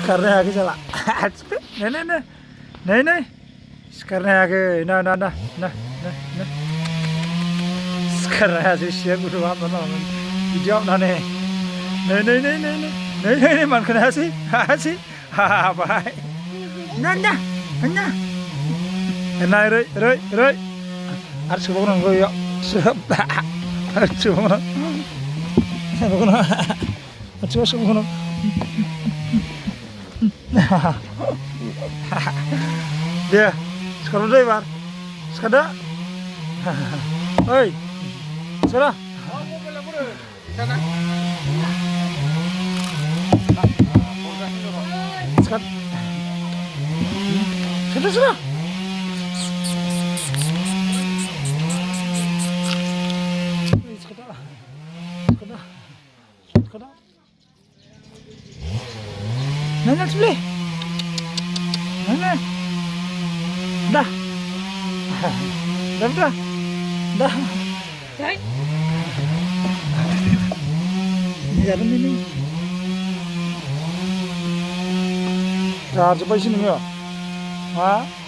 सिखारनो हायाखै साला नै सिखारनो हायाखै ना सिखारनो हायासै सिया गुदुं हाबनानै बिदि हाबनानै नै मानखोनो हायासै हाबाय ना ओरै आरो सोबावनांगौ इयाव सोबावनांगौ दे सिखारदो एबार सिखारदो ओइ सिखारदो सिखारदो Nanya boleh. Nanya. Dah. Dah. Jalan ini. Charge पैसे नहीं हो? हाँ